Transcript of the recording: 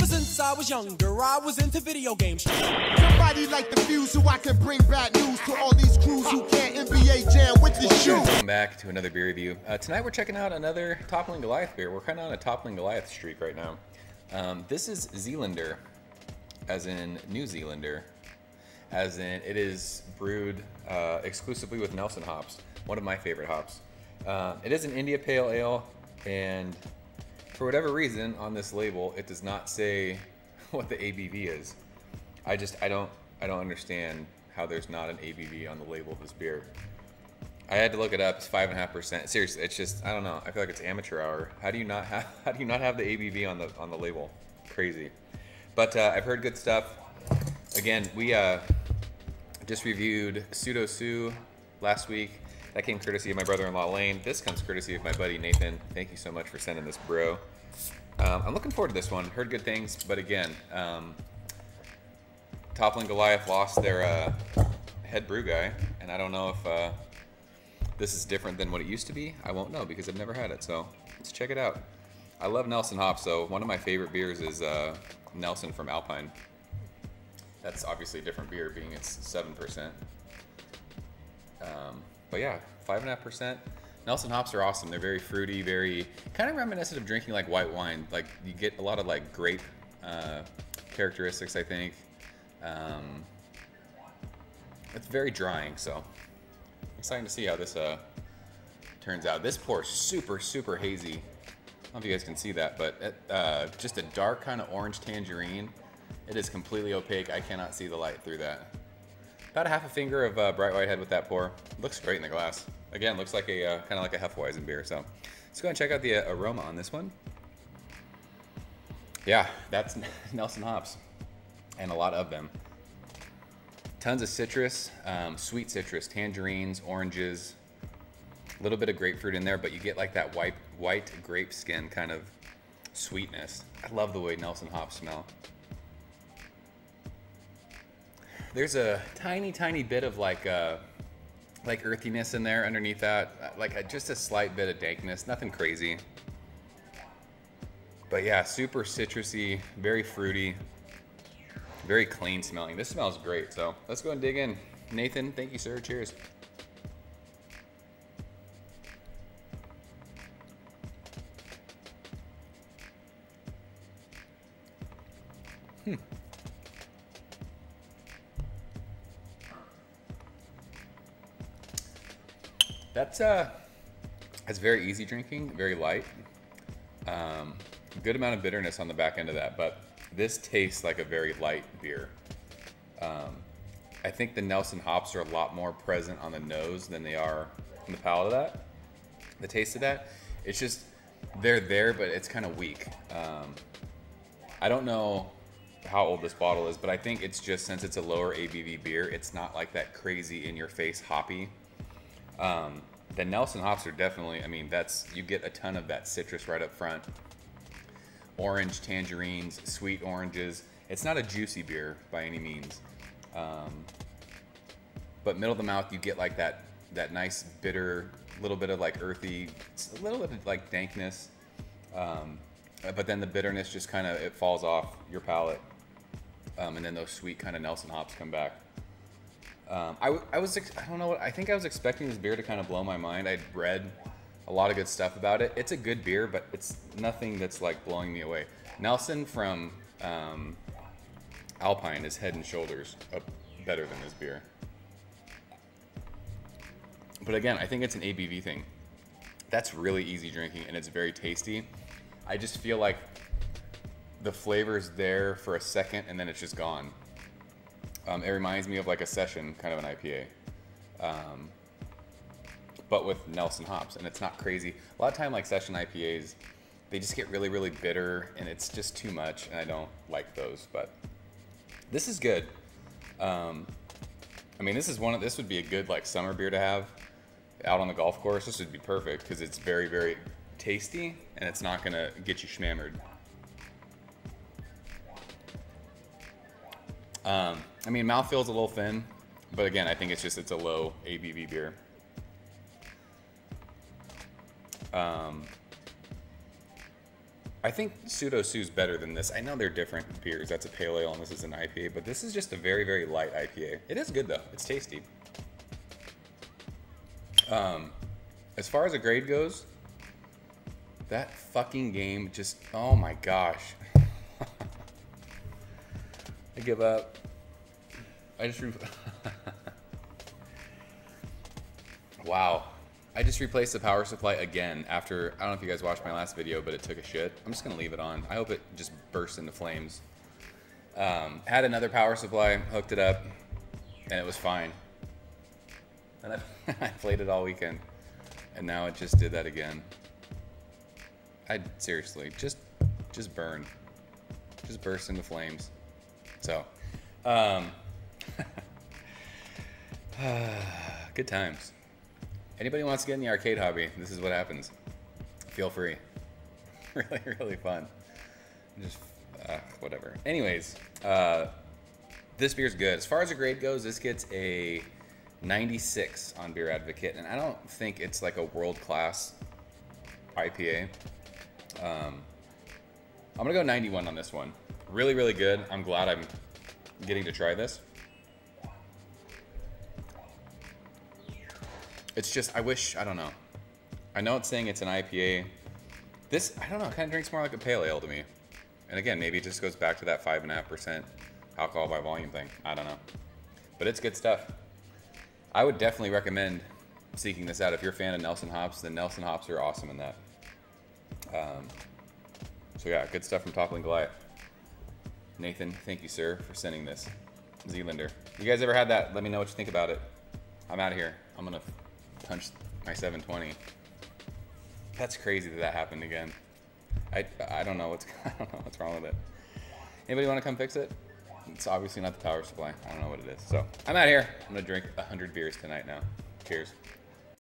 Ever since I was younger, I was into video games. Somebody like the Fuse so I can bring bad news to all these crews who can't NBA jam with the shoe. Welcome back to another beer review. Tonight we're checking out another Toppling Goliath beer. We're kind of on a Toppling Goliath streak right now. This is Zeelander, as in New Zealander, as in it is brewed exclusively with Nelson hops, one of my favorite hops. It is an India Pale Ale, and for whatever reason on this label it does not say what the ABV is. I don't understand how there's not an ABV on the label of this beer. I had to look it up. It's 5.5%. Seriously, it's just, I don't know. I feel like it's amateur hour. How do you not have the ABV on the label? Crazy. But I've heard good stuff. Again, we just reviewed Pseudo Sue last week. That came courtesy of my brother-in-law Lane. This comes courtesy of my buddy Nathan. Thank you so much for sending this, bro. I'm looking forward to this one. Heard good things, but again, Toppling Goliath lost their head brew guy, and I don't know if this is different than what it used to be. I won't know because I've never had it, so let's check it out. I love Nelson hops, so one of my favorite beers is Nelson from Alpine. That's obviously a different beer, being it's 7%. But yeah, 5.5%. Nelson hops are awesome. They're very fruity, very kind of reminiscent of drinking like white wine. Like you get a lot of like grape characteristics, I think. It's very drying, so exciting to see how this turns out. This pour is super, super hazy. I don't know if you guys can see that, but just a dark kind of orange tangerine. It is completely opaque. I cannot see the light through that. About a half a finger of bright white head with that pour. Looks great in the glass. Again, looks like a kind of like a Hefeweizen beer. So let's go and check out the aroma on this one. Yeah, that's Nelson hops, and a lot of them. Tons of citrus, sweet citrus, tangerines, oranges, a little bit of grapefruit in there, but you get like that white grape skin kind of sweetness. I love the way Nelson hops smell. There's a tiny, tiny bit of like earthiness in there underneath that, like just a slight bit of dankness, nothing crazy. But yeah, super citrusy, very fruity, very clean smelling. This smells great, so let's go and dig in. Nathan, thank you, sir. Cheers. That's very easy drinking, very light. Good amount of bitterness on the back end of that, but this tastes like a very light beer. I think the Nelson hops are a lot more present on the nose than they are on the palate of that. The taste of that, it's just, they're there, but it's kind of weak. I don't know how old this bottle is, but I think it's just, since it's a lower ABV beer, it's not like that crazy in your face hoppy. The Nelson hops are definitely, I mean, you get a ton of that citrus right up front. Orange, tangerines, sweet oranges. It's not a juicy beer by any means. But middle of the mouth, you get like that nice bitter, little bit of like earthy, a little bit of like dankness. But then the bitterness just kind of, it falls off your palate. And then those sweet kind of Nelson hops come back. I don't know what, I think I was expecting this beer to kind of blow my mind. I'd read a lot of good stuff about it. It's a good beer, but it's nothing that's like blowing me away. Nelson from Alpine is head and shoulders better than this beer. But again, I think it's an ABV thing. That's really easy drinking, and it's very tasty. I just feel like the flavor's there for a second, and then it's just gone. It reminds me of like a session, kind of an IPA, but with Nelson hops, and it's not crazy. A lot of time, like session IPAs, they just get really, really bitter, and it's just too much, and I don't like those. But this is good. I mean, this would be a good like summer beer to have out on the golf course. This would be perfect because it's very, very tasty, and it's not gonna get you schmammered. I mean, mouthfeel's a little thin, but again, I think it's a low ABV beer. I think Pseudo Sue's better than this. I know they're different beers. That's a pale ale and this is an IPA, but this is just a very, very light IPA. It is good though. It's tasty. As far as a grade goes, that fucking game just, oh my gosh. I give up. I just, wow. I just replaced the power supply again after, I don't know if you guys watched my last video, but it took a shit. I'm just gonna leave it on. I hope it just bursts into flames. Had another power supply, hooked it up, and it was fine. And I played it all weekend, and now it just did that again. Seriously, just burn. Just burst into flames. So, good times. Anybody wants to get in the arcade hobby, this is what happens. Feel free. Really, really fun. Just, whatever. Anyways, this beer's good. As far as the grade goes, this gets a 96 on Beer Advocate, and I don't think it's like a world-class IPA. I'm gonna go 91 on this one. Really, really good. I'm glad I'm getting to try this. It's just, I wish, I don't know. I know it's saying it's an IPA. This, I don't know, kind of drinks more like a pale ale to me. And again, maybe it just goes back to that 5.5% alcohol by volume thing. I don't know. But it's good stuff. I would definitely recommend seeking this out. If you're a fan of Nelson hops, then Nelson hops are awesome in that. So yeah, good stuff from Toppling Goliath. Nathan, thank you, sir, for sending this. Zeelander. You guys ever had that? Let me know what you think about it. I'm out of here. I'm gonna punch my 720. That's crazy that happened again. I don't know what's wrong with it. Anybody want to come fix it? It's obviously not the power supply. I don't know what it is. So I'm out here. I'm gonna drink 100 beers tonight now. Cheers.